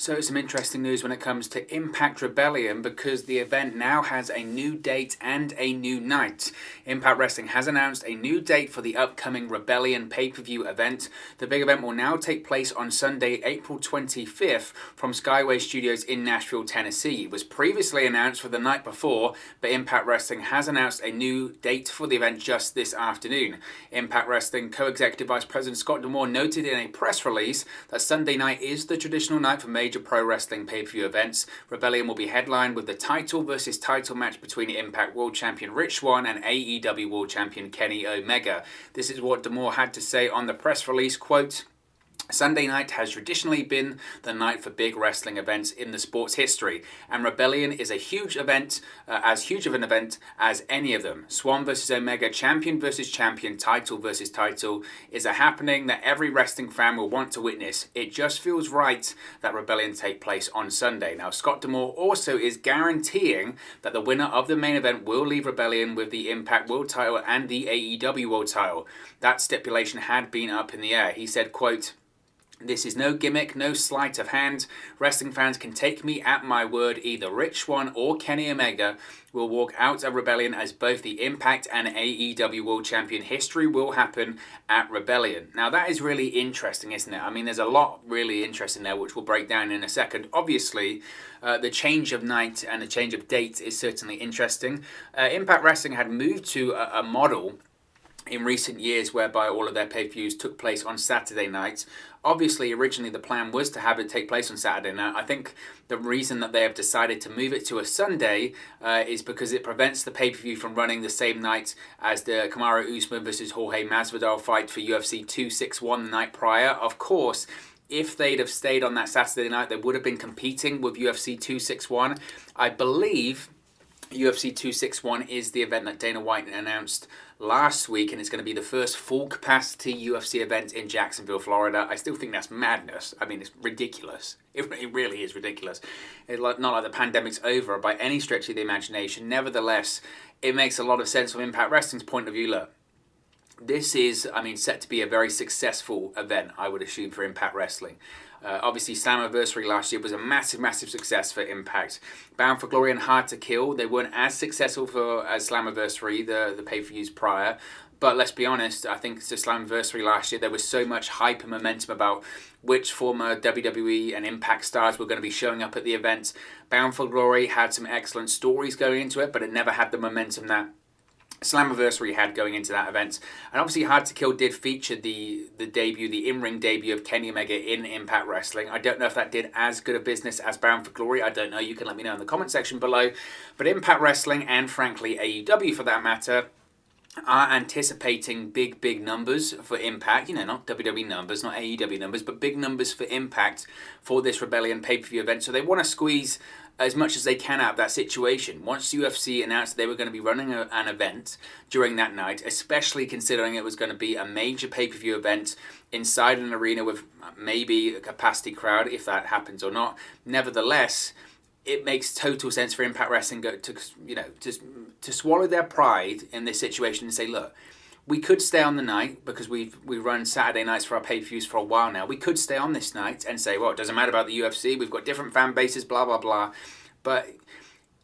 So some interesting news when it comes to Impact Rebellion, because the event now has a new date and a new night. Impact Wrestling has announced a new date for the upcoming Rebellion pay-per-view event. The big event will now take place on Sunday, April 25th from Skyway Studios in Nashville, Tennessee. It was previously announced for the night before, but Impact Wrestling has announced a new date for the event just this afternoon. Impact Wrestling co-executive vice president Scott D'Amore noted in a press release that Sunday night is the traditional night for major pro wrestling pay-per-view events. Rebellion will be headlined with the title versus title match between Impact World Champion Rich Swann and AEW World Champion Kenny Omega. This is what D'Amore had to say on the press release, quote, "Sunday night has traditionally been the night for big wrestling events in the sport's history, and Rebellion is a huge event, as huge of an event as any of them. Swann versus Omega, champion versus champion, title versus title is a happening that every wrestling fan will want to witness. It just feels right that Rebellion take place on Sunday." Now, Scott D'Amore also is guaranteeing that the winner of the main event will leave Rebellion with the Impact World title and the AEW World title. That stipulation had been up in the air. He said, quote, "This is no gimmick, no sleight of hand. Wrestling fans can take me at my word. Either Rich Swann or Kenny Omega will walk out of Rebellion as both the Impact and AEW World Champion. History will happen at Rebellion." Now that is really interesting, isn't it? I mean, there's a lot really interesting there, which we'll break down in a second. Obviously, the change of night and the change of date is certainly interesting. Impact Wrestling had moved to a model in recent years whereby all of their pay-per-views took place on Saturday nights. Obviously, originally the plan was to have it take place on Saturday night. I think the reason that they have decided to move it to a Sunday is because it prevents the pay-per-view from running the same night as the Kamaru Usman versus Jorge Masvidal fight for UFC 261 the night prior. Of course, if they'd have stayed on that Saturday night, they would have been competing with UFC 261. I believe UFC 261 is the event that Dana White announced last week, and it's going to be the first full-capacity UFC event in Jacksonville, Florida. I still think that's madness. I mean, it's ridiculous. It really is ridiculous. It's not like the pandemic's over by any stretch of the imagination. Nevertheless, it makes a lot of sense from Impact Wrestling's point of view. Look, this is, set to be a very successful event, I would assume, for Impact Wrestling. Obviously, Slammiversary last year was a massive, massive success for Impact. Bound for Glory and Hard to Kill, they weren't as successful as Slammiversary, the pay-per-views prior. But let's be honest, I think to Slammiversary last year, there was so much hype and momentum about which former WWE and Impact stars were going to be showing up at the event. Bound for Glory had some excellent stories going into it, but it never had the momentum that Slammiversary had going into that event. And obviously Hard to Kill did feature the in-ring debut of Kenny Omega in Impact Wrestling. I don't know if that did as good a business as Bound for Glory. I don't know. You can let me know in the comment section below. But Impact Wrestling, and frankly AEW for that matter, are anticipating big numbers for Impact. Not WWE numbers, not AEW numbers, but big numbers for Impact for this Rebellion pay-per-view event. So they want to squeeze as much as they can out of that situation. Once UFC announced they were going to be running an event during that night, especially considering it was going to be a major pay-per-view event inside an arena with maybe a capacity crowd, if that happens or not. Nevertheless, it makes total sense for Impact Wrestling to swallow their pride in this situation and say, look, we could stay on the night because we run Saturday nights for our pay-per-views for a while now. We could stay on this night and say, well, it doesn't matter about the UFC. We've got different fan bases, blah, blah, blah. But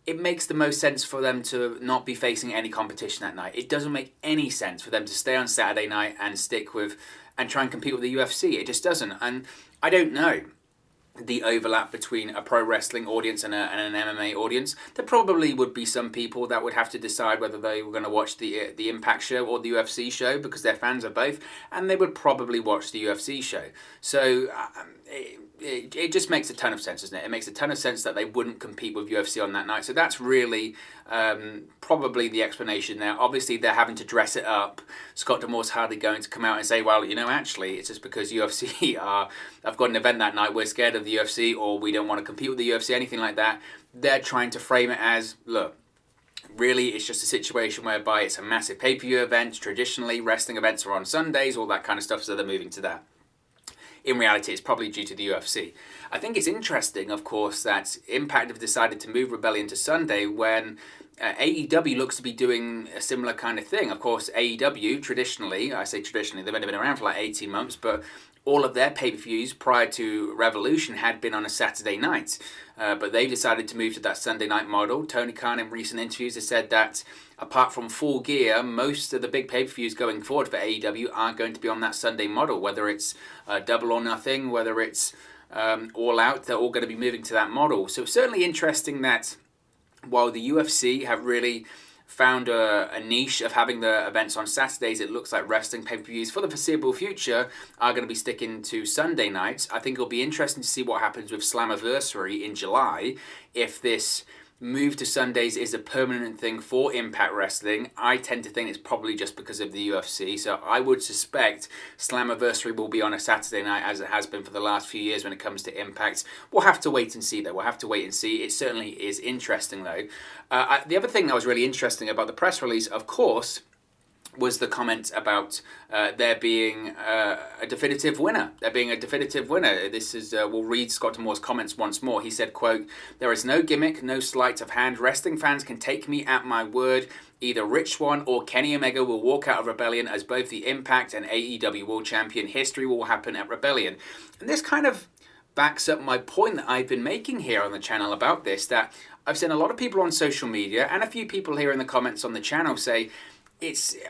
it makes the most sense for them to not be facing any competition that night. It doesn't make any sense for them to stay on Saturday night and stick with and try and compete with the UFC. It just doesn't. And I don't know the overlap between a pro wrestling audience and an MMA audience. There probably would be some people that would have to decide whether they were going to watch the Impact show or the UFC show because they're fans of both, and they would probably watch the UFC show. So it just makes a ton of sense, doesn't it? It makes a ton of sense that they wouldn't compete with UFC on that night. So that's really probably the explanation there. Obviously, they're having to dress it up. Scott D'Amore's hardly going to come out and say, well, actually, it's just because UFC have got an event that night, we're scared of the UFC, or we don't want to compete with the UFC, anything like that. They're trying to frame it as, look, really, it's just a situation whereby it's a massive pay-per-view event. Traditionally, wrestling events are on Sundays, all that kind of stuff, so they're moving to that. In reality, it's probably due to the UFC. I think it's interesting, of course, that Impact have decided to move Rebellion to Sunday when AEW looks to be doing a similar kind of thing. Of course, AEW, traditionally, I say traditionally, they've only been around for like 18 months, but all of their pay-per-views prior to Revolution had been on a Saturday night, but they decided to move to that Sunday night model. Tony Khan in recent interviews has said that apart from Full Gear, most of the big pay-per-views going forward for AEW are going to be on that Sunday model, whether it's Double or Nothing, whether it's All Out, they're all going to be moving to that model. So it's certainly interesting that while the UFC have really found a niche of having the events on Saturdays, it looks like wrestling pay-per-views for the foreseeable future are going to be sticking to Sunday nights. I think it'll be interesting to see what happens with Slammiversary in July, if this move to Sundays is a permanent thing for Impact Wrestling. I tend to think it's probably just because of the UFC, so I would suspect Slammiversary will be on a Saturday night as it has been for the last few years when it comes to Impact. We'll have to wait and see though, It certainly is interesting though. The other thing that was really interesting about the press release, of course, was the comment about there being a definitive winner. This is, we'll read Scott D'Amore's comments once more. He said, quote, "There is no gimmick, no sleight of hand. Wrestling fans can take me at my word. Either Rich Swann or Kenny Omega will walk out of Rebellion as both the Impact and AEW World Champion. History will happen at Rebellion." And this kind of backs up my point that I've been making here on the channel about this, that I've seen a lot of people on social media and a few people here in the comments on the channel say,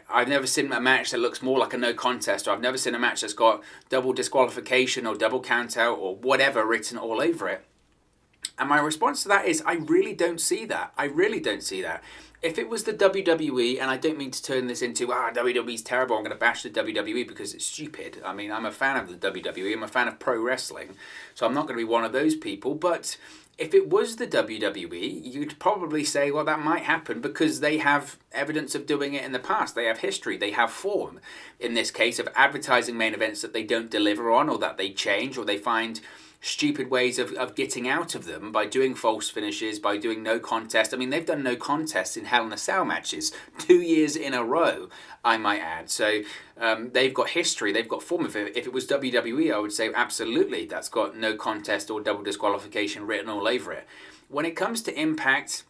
I've never seen a match that looks more like a no contest, or I've never seen a match that's got double disqualification or double count out or whatever written all over it. And my response to that is, I really don't see that. If it was the WWE, and I don't mean to turn this into, WWE's terrible, I'm going to bash the WWE because it's stupid. I mean, I'm a fan of the WWE, I'm a fan of pro wrestling, so I'm not going to be one of those people, but if it was the WWE, you'd probably say, well, that might happen because they have evidence of doing it in the past. They have history, they have form. In this case of advertising main events that they don't deliver on, or that they change, or they find stupid ways of getting out of them by doing false finishes, by doing no contest. I mean, they've done no contests in Hell in a Cell matches 2 years in a row, I might add. So they've got history, they've got form. If it was WWE, I would say absolutely, that's got no contest or double disqualification written all over it. When it comes to Impact,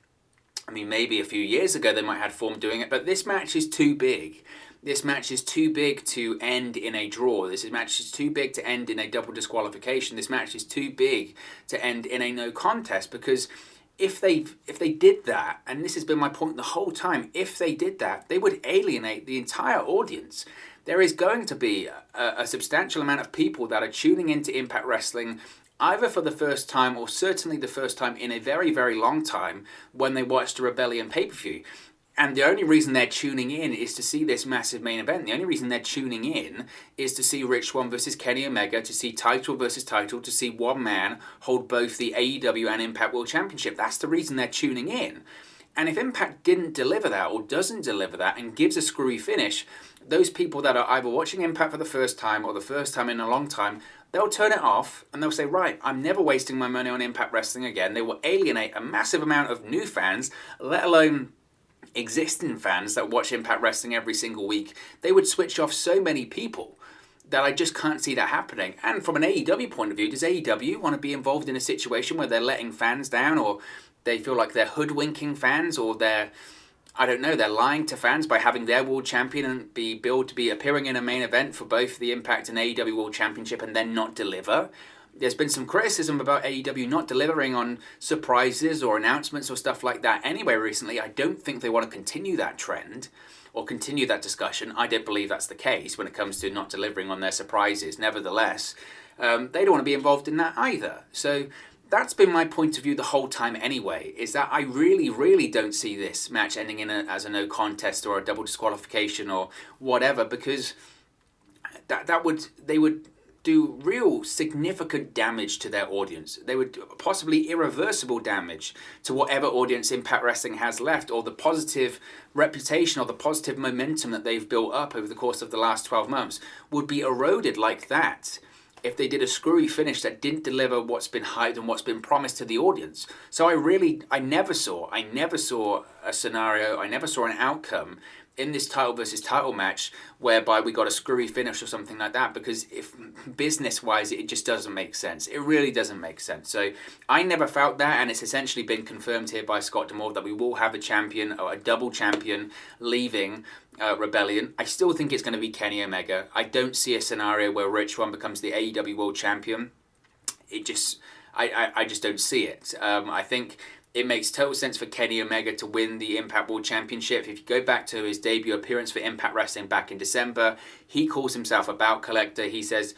I mean, maybe a few years ago they might have form doing it, but this match is too big. This match is too big to end in a draw. This match is too big to end in a double disqualification. This match is too big to end in a no contest, because if they did that, and this has been my point the whole time, if they did that, they would alienate the entire audience. There is going to be a substantial amount of people that are tuning into Impact Wrestling either for the first time or certainly the first time in a very, very long time when they watched a Rebellion pay-per-view. And the only reason they're tuning in is to see this massive main event. The only reason they're tuning in is to see Rich Swann versus Kenny Omega, to see title versus title, to see one man hold both the AEW and Impact World Championship. That's the reason they're tuning in. And if Impact didn't deliver that, or doesn't deliver that, and gives a screwy finish, those people that are either watching Impact for the first time or the first time in a long time, they'll turn it off and they'll say, right, I'm never wasting my money on Impact Wrestling again. They will alienate a massive amount of new fans, let alone existing fans that watch Impact Wrestling every single week. They would switch off so many people that I just can't see that happening. And from an AEW point of view, does AEW want to be involved in a situation where they're letting fans down, or they feel like they're hoodwinking fans, or they're lying to fans by having their world champion be billed to be appearing in a main event for both the Impact and AEW World Championship and then not deliver? There's been some criticism about AEW not delivering on surprises or announcements or stuff like that anyway recently. I don't think they want to continue that trend or continue that discussion. I don't believe that's the case when it comes to not delivering on their surprises. Nevertheless, they don't want to be involved in that either. So that's been my point of view the whole time anyway, is that I really, really don't see this match ending in as a no contest or a double disqualification or whatever, because they would do real significant damage to their audience. They would possibly irreversible damage to whatever audience Impact Wrestling has left, or the positive reputation or the positive momentum that they've built up over the course of the last 12 months would be eroded like that if they did a screwy finish that didn't deliver what's been hyped and what's been promised to the audience. So I never saw a scenario, I never saw an outcome in this title versus title match whereby we got a screwy finish or something like that, because if business-wise it just doesn't make sense. It really doesn't make sense. So I never felt that, and it's essentially been confirmed here by Scott D'Amore that we will have a champion, or a double champion, leaving Rebellion. I still think it's going to be Kenny Omega. I don't see a scenario where Rich Swann becomes the AEW World Champion. I just don't see it. I think it makes total sense for Kenny Omega to win the Impact World Championship. If you go back to his debut appearance for Impact Wrestling back in December, he calls himself a bout collector. He says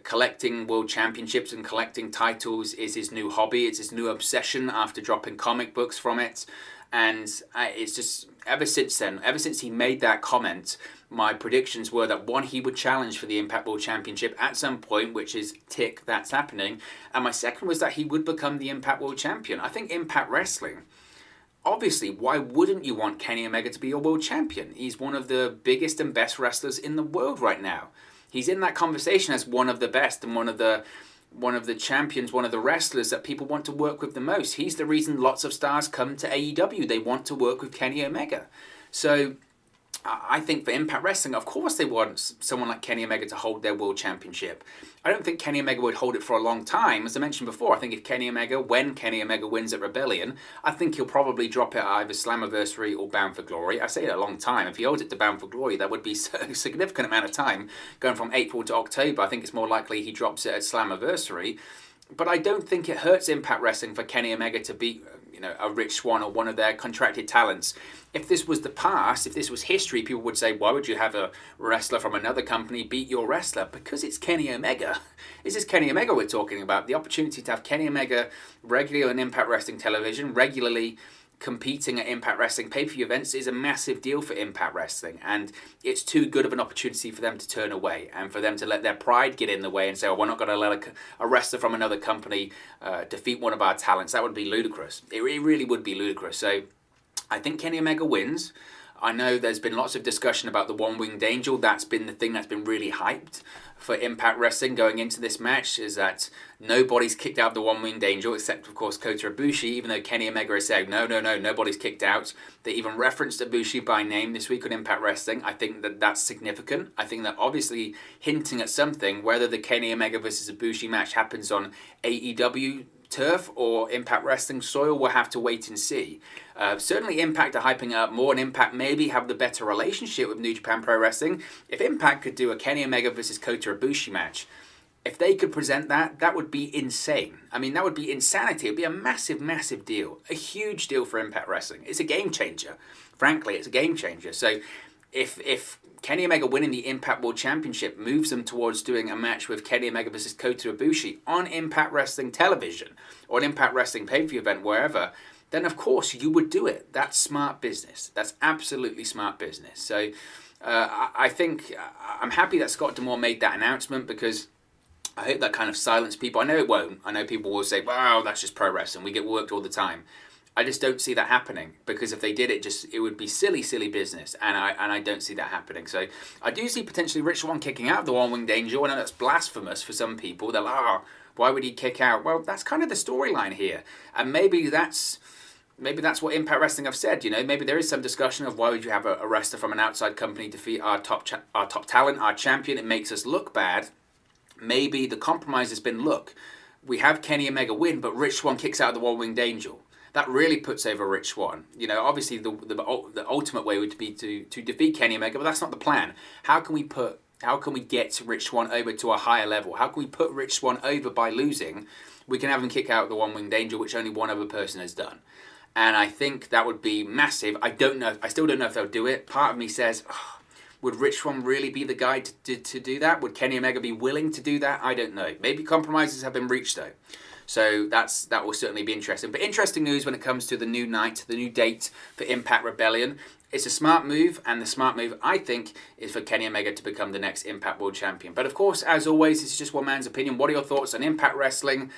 collecting world championships and collecting titles is his new hobby. It's his new obsession after dropping comic books from it. And it's just, ever since then, ever since he made that comment, my predictions were that one, he would challenge for the Impact World Championship at some point, which is tick, that's happening. And my second was that he would become the Impact World Champion. I think Impact Wrestling, obviously, why wouldn't you want Kenny Omega to be your world champion? He's one of the biggest and best wrestlers in the world right now. He's in that conversation as one of the best and one of the champions, one of the wrestlers that people want to work with the most. He's the reason lots of stars come to AEW. They want to work with Kenny Omega. So I think for Impact Wrestling, of course they want someone like Kenny Omega to hold their world championship. I don't think Kenny Omega would hold it for a long time. As I mentioned before, I think if when Kenny Omega wins at Rebellion, I think he'll probably drop it at either Slammiversary or Bound for Glory. I say it a long time. If he holds it to Bound for Glory, that would be a significant amount of time. Going from April to October, I think it's more likely he drops it at Slammiversary. But I don't think it hurts Impact Wrestling for Kenny Omega to beat, a Rich Swann or one of their contracted talents. If this was the past, if this was history, people would say, why would you have a wrestler from another company beat your wrestler? Because it's Kenny Omega. This is Kenny Omega we're talking about. The opportunity to have Kenny Omega regularly on Impact Wrestling television, regularly competing at Impact Wrestling pay-per-view events is a massive deal for Impact Wrestling, and it's too good of an opportunity for them to turn away and for them to let their pride get in the way and say, we're not going to let a wrestler from another company defeat one of our talents. That would be ludicrous. It really would be ludicrous. So I think Kenny Omega wins. I know there's been lots of discussion about the One-Winged Angel. That's been the thing that's been really hyped for Impact Wrestling going into this match, is that nobody's kicked out the One-Winged Angel, except, of course, Kota Ibushi, even though Kenny Omega has said, no, nobody's kicked out. They even referenced Ibushi by name this week on Impact Wrestling. I think that that's significant. I think that obviously hinting at something, whether the Kenny Omega versus Ibushi match happens on AEW turf or Impact Wrestling soil, we'll have to wait and see. Certainly Impact are hyping up more, and Impact maybe have the better relationship with New Japan Pro Wrestling. If Impact could do a Kenny Omega versus Kota Ibushi match, if they could present that, that would be insane. I mean, that would be insanity. It would be a massive, massive deal. A huge deal for Impact Wrestling. It's a game changer. Frankly, it's a game changer. So if Kenny Omega winning the Impact World Championship moves them towards doing a match with Kenny Omega versus Kota Ibushi on Impact Wrestling television or an Impact Wrestling pay-per-view event, wherever, then of course you would do it. That's smart business. That's absolutely smart business. So I think I'm happy that Scott D'Amore made that announcement, because I hope that kind of silenced people. I know it won't. I know people will say, wow, that's just pro wrestling. We get worked all the time. I just don't see that happening, because if they did it would be silly business, and I don't see that happening. So I do see potentially Rich Swann kicking out of the One-Winged Angel. I know that's blasphemous for some people. They're like, why would he kick out? Well, that's kind of the storyline here, and maybe that's what Impact Wrestling have said. Maybe there is some discussion of why would you have a wrestler from an outside company defeat our top talent, our champion? It makes us look bad. Maybe the compromise has been, look, we have Kenny Omega win, but Rich Swann kicks out of the One-Winged Angel. That really puts over Rich Swann. Obviously the ultimate way would be to defeat Kenny Omega, but that's not the plan. How can we get Rich Swann over to a higher level? How can we put Rich Swann over by losing? We can have him kick out the One-Winged Angel, which only one other person has done. And I think that would be massive. I still don't know if they'll do it. Part of me says, would Rich Swann really be the guy to do that? Would Kenny Omega be willing to do that? I don't know. Maybe compromises have been reached, though. So that will certainly be interesting. But interesting news when it comes to the new night, the new date for Impact Rebellion. It's a smart move, and the smart move, I think, is for Kenny Omega to become the next Impact World Champion. But of course, as always, it's just one man's opinion. What are your thoughts on Impact Wrestling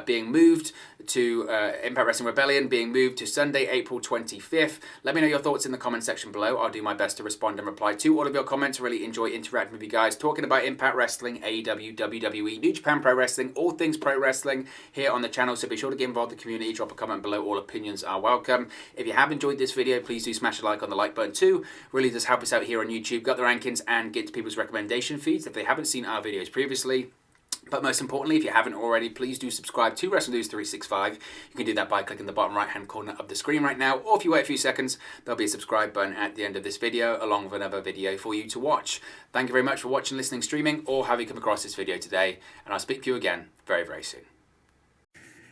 being moved to Impact Wrestling Rebellion being moved to Sunday, April 25th? Let me know your thoughts in the comment section below. I'll do my best to respond and reply to all of your comments. I really enjoy interacting with you guys, talking about Impact Wrestling, AEW, WWE, New Japan Pro Wrestling, all things pro wrestling here on the channel. So be sure to get involved in the community. Drop a comment below. All opinions are welcome. If you have enjoyed this video, please do smash a like on the the like button too. Really does help us out here on YouTube, got the rankings, and get to people's recommendation feeds if they haven't seen our videos previously. But most importantly, if you haven't already, please do subscribe to Wrestling News 365. You can do that by clicking the bottom right-hand corner of the screen right now, or if you wait a few seconds, there'll be a subscribe button at the end of this video, along with another video for you to watch. Thank you very much for watching, listening, streaming, or having come across this video today, and I'll speak to you again very, very soon.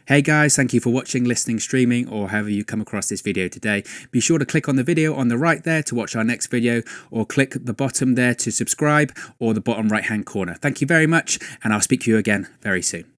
Hey guys, thank you for watching, listening, streaming, or however you come across this video today. Be sure to click on the video on the right there to watch our next video, or click the bottom there to subscribe, or the bottom right hand corner. Thank you very much, and I'll speak to you again very soon.